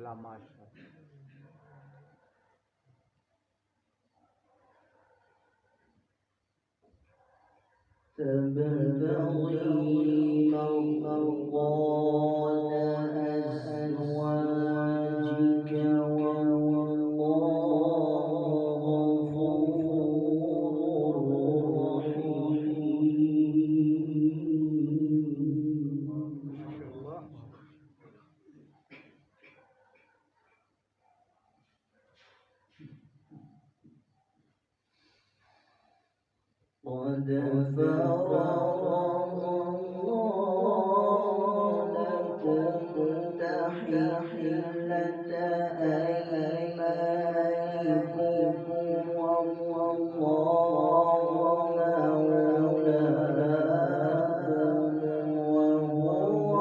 الرحمن تبتغي مرضات أزواجك والله غفور رحيم. قد فرض الله لكم تحلة أيمانكم والله مولاكم وهو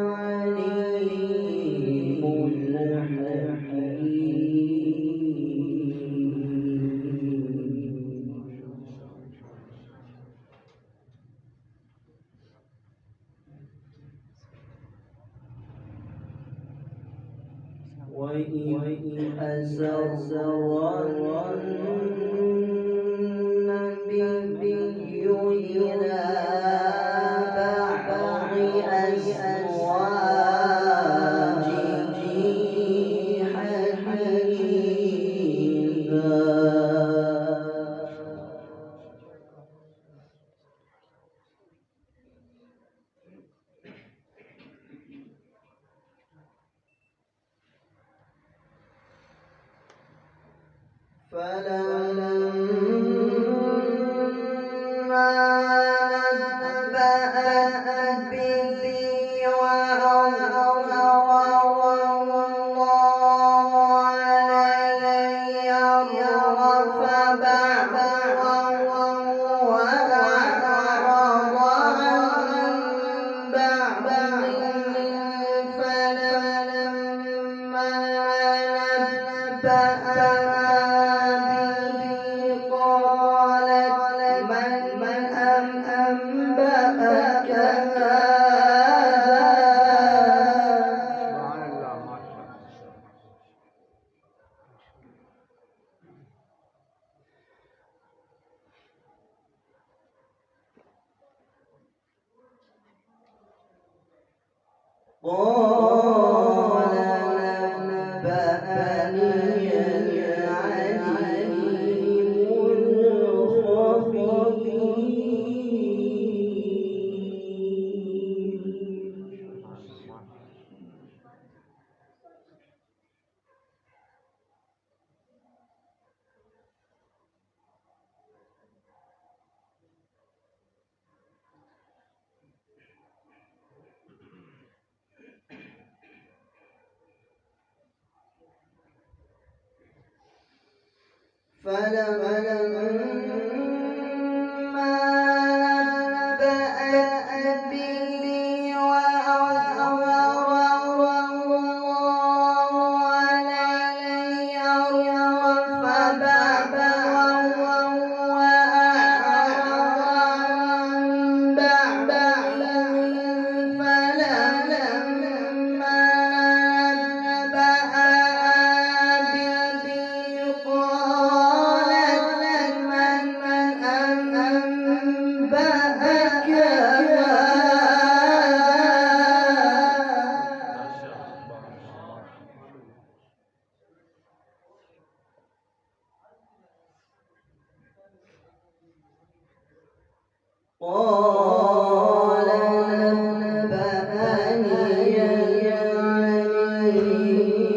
العليم الحكيم. وإذ أسر النبي إلى بعض أزواجه حديثا فلما نبأت به وأظهره الله عليه عرف بعضه وأعرض عن بعض فلما نبأها أنبأك قال نبأني العليم فلما نبأت به وأظهره الله عليه عرف بعضه وأعرض عن بعض فلما نبأها به قالت من أنبأك قال نبأني العليم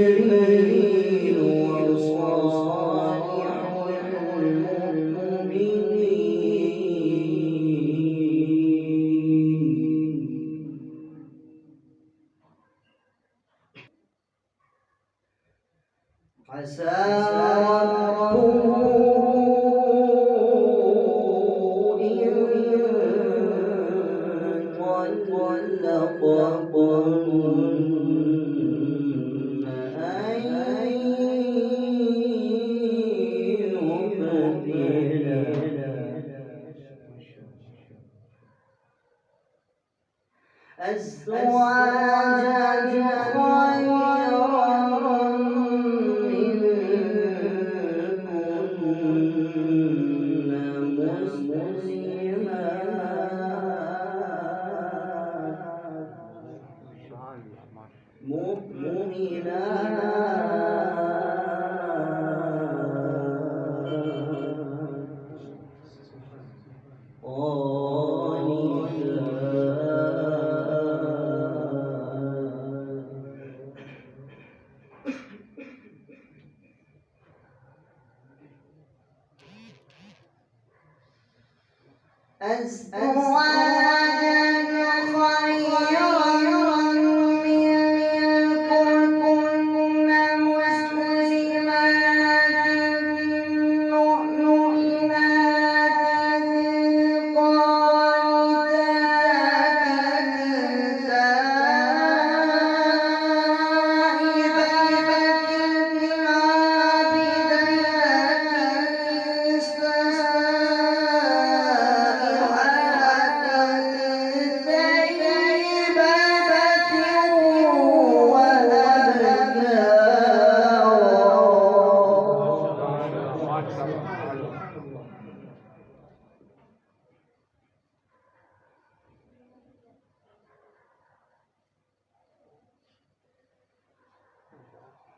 وجبريل وصالح المؤمنين عسى ربه إن طلقكن أن يبدله أزواجا خيرا منكن مسلمات مؤمنات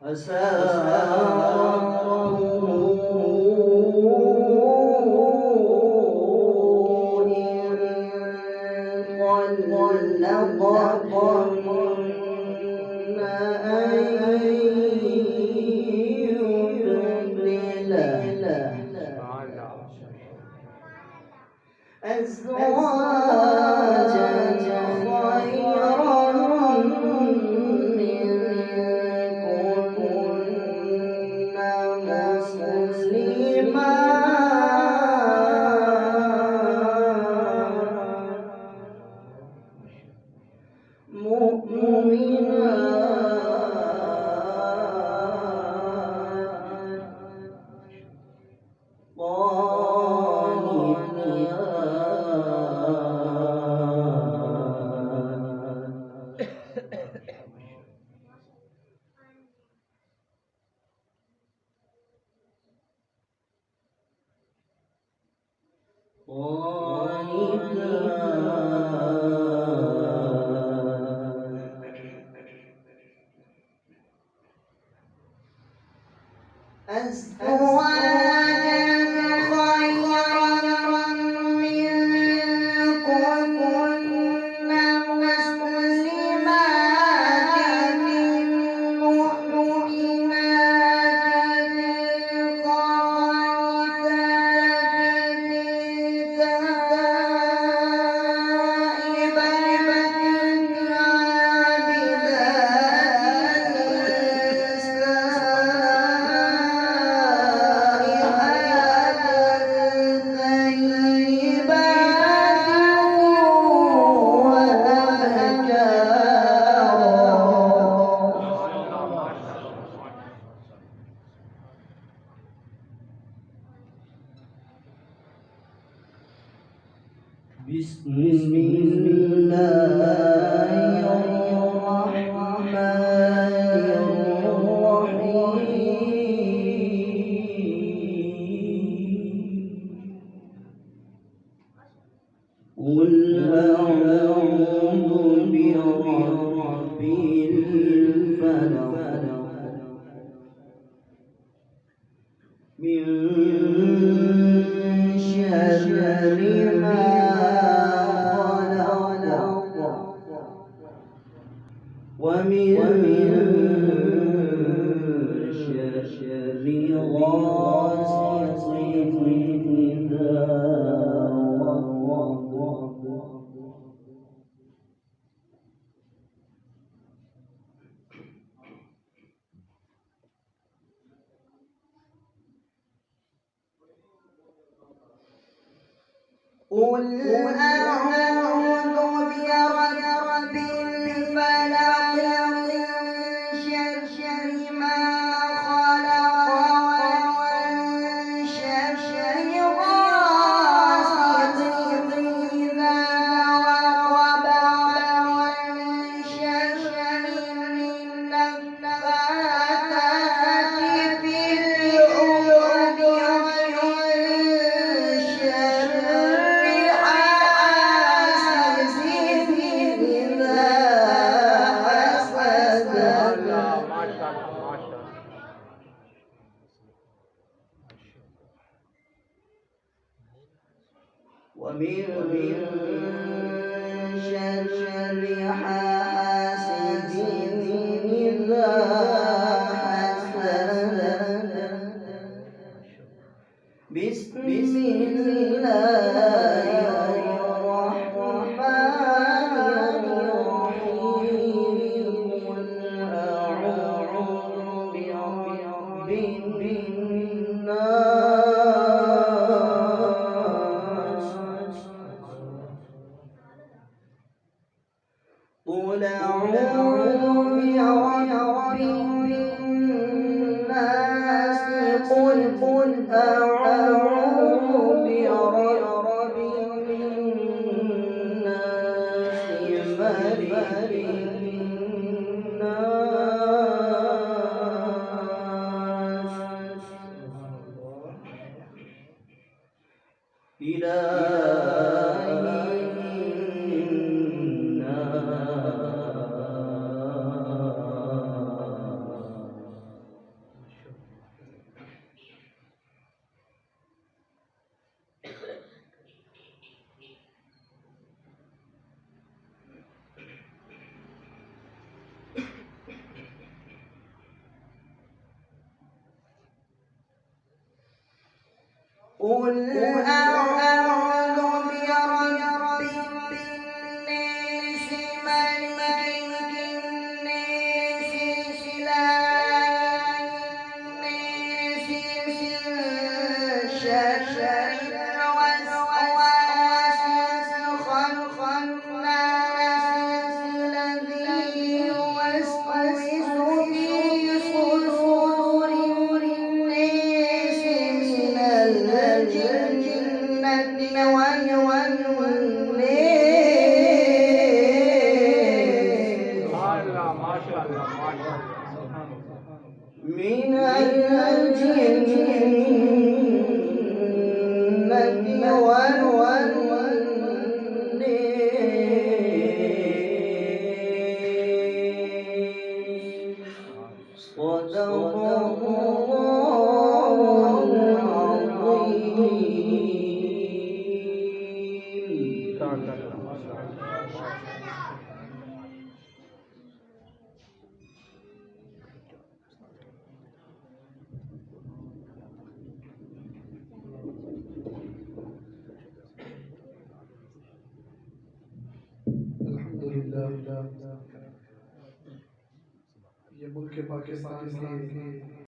عسى ربه إن طلقكن أن يبدله أزواجا خيرا بسم الله الرحمن الرحيم قل أعوذ برب الفلق من شر ما خلق ومن شر غاسق إذا وقب قل أعوذ برب الفلق من شر ما خلق ومن شر غاسق إذا وقب ومن شر النفاثات في العقد ومن شر ومن شر حاسد إذا حسد بسم الله الرحمن الرحيم قل أعوذ برب الناس قل أعوذ برب الناس قل أعوذ برب الناس ملك الناس إله قل أعوذ برب الناس ملك الناس إله الناس من شر الوسواس الخناس الذي يوسوس في صدور الناس من الجنة صدق الله ये मुल्क पाकिस्तान के